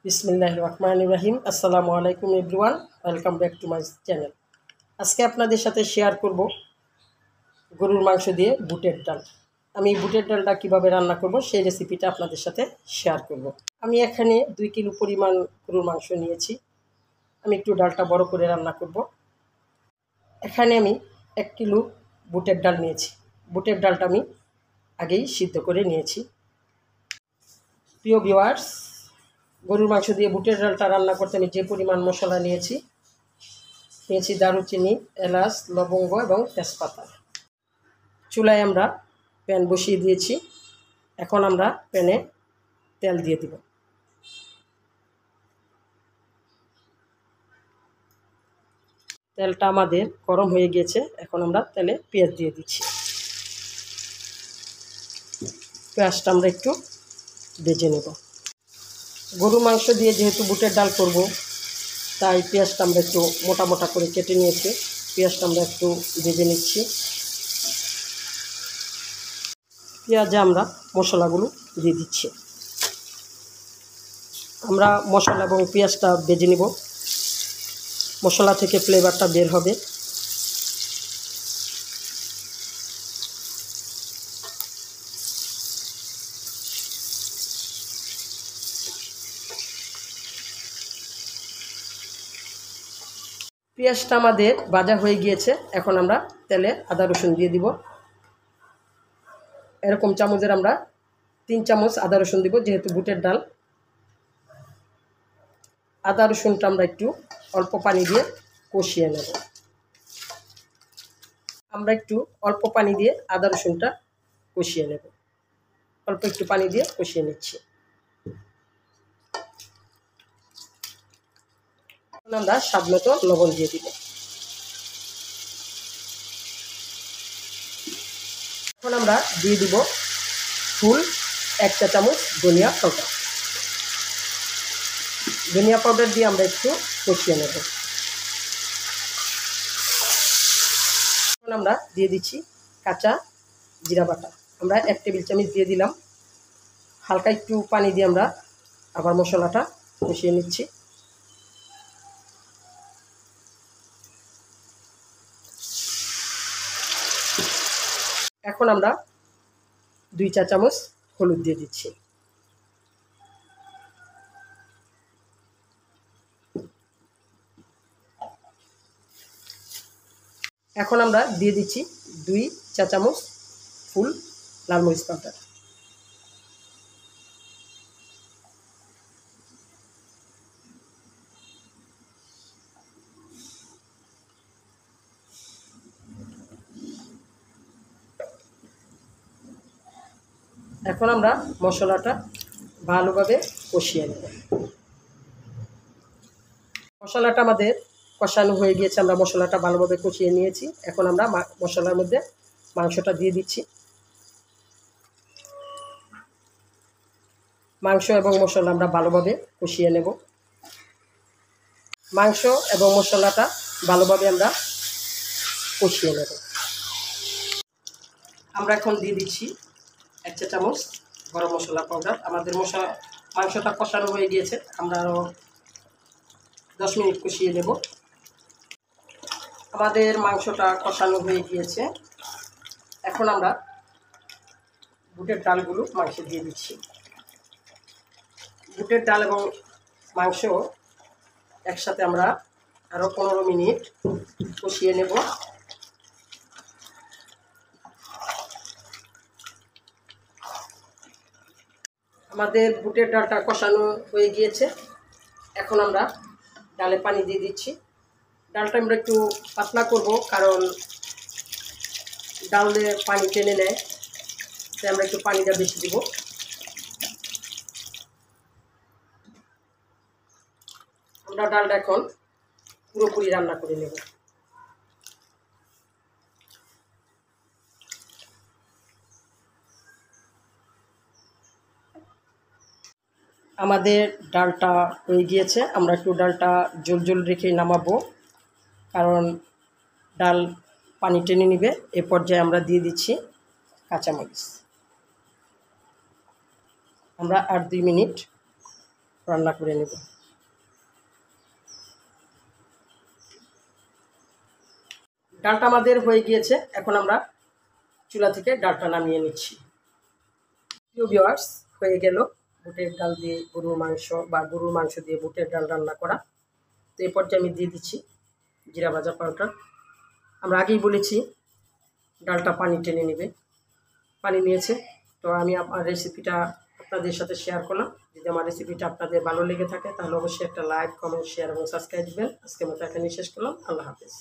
বিসমিল্লাহির রহমানির রহিম। আসসালামু আলাইকুম everyone, welcome back to my channel. আজকে আপনাদের সাথে শেয়ার করব গরুর মাংস দিয়ে বুটের ডাল। আমি বুটের ডালটা কিভাবে রান্না করব সেই রেসিপিটা আপনাদের সাথে শেয়ার করব। আমি এখানে 2 কিলো পরিমাণ গরুর মাংস নিয়েছি। আমি একটু ডালটা বড় করে রান্না করব। এখানে আমি 1 কিলো বুটের ডাল নিয়েছি। বুটের ডালটা আমি আগেই সিদ্ধ করে নিয়েছি। প্রিয় ভিউয়ার্স, গরুর মাংস দিয়ে বুটের ডালটা রান্না করতে আমি যে পরিমাণ মশলা নিয়েছি দারুচিনি, এলাচ, লবঙ্গ এবং তেজপাতা। চুলায় আমরা প্যান বসিয়ে দিয়েছি। এখন আমরা প্যানে তেল দিয়ে দিব। তেলটা আমাদের গরম হয়ে গিয়েছে। এখন আমরা তেলে পেঁয়াজ দিয়ে দিচ্ছি। পেঁয়াজটা আমরা একটু ভেজে নেব। গরু মাংস দিয়ে যেহেতু বুটের ডাল করব, তাই পেঁয়াজটা আমরা একটু মোটা মোটা করে কেটে নিয়েছি। পেঁয়াজটা আমরা একটু ভেজে নিচ্ছি। পেঁয়াজে আমরা মশলাগুলো দিয়ে দিচ্ছি। আমরা মশলা এবং পেঁয়াজটা ভেজে নিব। মশলা থেকে ফ্লেভারটা বের হবে। পেঁয়াজটা আমাদের ভাজা হয়ে গিয়েছে। এখন আমরা তেলে আদা রসুন দিয়ে দিব। এরকম চামচের আমরা 3 চামচ আদা রসুন দিব, যেহেতু বুটের ডাল। আদা রসুনটা আমরা একটু অল্প পানি দিয়ে কষিয়ে নেব। আমরা একটু অল্প পানি দিয়ে আদা রসুনটা কষিয়ে নেব। অল্প একটু পানি দিয়ে কষিয়ে নিচ্ছি। আমরা স্বাদ মতো লবণ দিয়ে দিব। এখন আমরা দিয়ে দিব ফুল 1 চা চামচ ধনিয়া পাউডার। ধনিয়া পাউডার দিয়ে আমরা একটু কষিয়ে নেব। এখন আমরা দিয়ে দিচ্ছি কাঁচা জিরা বাটা। আমরা 1 টেবিল চামচ দিয়ে দিলাম। হালকা একটু পানি দিয়ে আমরা আবার মশলাটা কষিয়ে নিচ্ছি। এখন আমরা 2 চা চামচ হলুদ দিয়ে দিচ্ছি। এখন আমরা দিয়ে দিচ্ছি 2 চা চামচ ফুল লাল মরিচ পাউডার। এখন আমরা মশলাটা ভালোভাবে কষিয়ে নেব। মশলাটা আমাদের কষানো হয়ে গিয়েছে। আমরা মশলাটা ভালোভাবে কষিয়ে নিয়েছি। এখন আমরা মশলার মধ্যে মাংসটা দিয়ে দিচ্ছি। মাংস এবং মশলা আমরা ভালোভাবে কষিয়ে নেব। মাংস এবং মশলাটা ভালোভাবে আমরা কষিয়ে নেব। আমরা এখন দিয়ে দিচ্ছি 1 চা চামচ গরম মশলা পাউডার। আমাদের মাংসটা কষানো হয়ে গিয়েছে। আমরা আরও 10 মিনিট কষিয়ে নেব। আমাদের মাংসটা কষানো হয়ে গিয়েছে। এখন আমরা বুটের ডালগুলো মাংসে দিয়ে দিচ্ছি। বুটের ডাল এবং মাংস একসাথে আমরা আরও 15 মিনিট কষিয়ে নেব। আমাদের বুটের ডালটা কষানো হয়ে গিয়েছে। এখন আমরা ডালে পানি দিয়ে দিচ্ছি। ডালটা আমরা একটু পাতলা করব, কারণ ডালে পানি টেনে নেয়, তাই আমরা একটু পানিটা বেশি দিব। আমরা ডালটা এখন পুরোপুরি রান্না করে নেব। আমাদের ডালটা হয়ে গিয়েছে। আমরা একটু ডালটা জল জল রেখে নামাবো, কারণ ডাল পানি টেনে নিবে। এ পর্যায়ে আমরা দিয়ে দিচ্ছি কাঁচামরিচ। আমরা আর 2 মিনিট রান্না করে নেব। ডালটা আমাদের হয়ে গিয়েছে, এখন আমরা চুলা থেকে ডালটা নামিয়ে নিচ্ছি। প্রিয় ভিউয়ার্স, হয়ে গেল বুটের ডাল দিয়ে গরুর মাংস বা গরুর মাংস দিয়ে বুটের ডাল রান্না করা। তো এই পর্যায়ে আমি দিয়ে দিচ্ছি জিরা ভাজা পাউডার। আমরা আগেই বলেছি ডালটা পানি টেনে নেবে, পানি নিয়েছে। তো আমি আমার রেসিপিটা আপনাদের সাথে শেয়ার করলাম। যদি আমার রেসিপিটা আপনাদের ভালো লেগে থাকে তাহলে অবশ্যই একটা লাইক, কমেন্ট, শেয়ার এবং সাবস্ক্রাইব দিবেন। আজকের মতো এখানেই শেষ করলাম। আল্লাহ হাফেজ।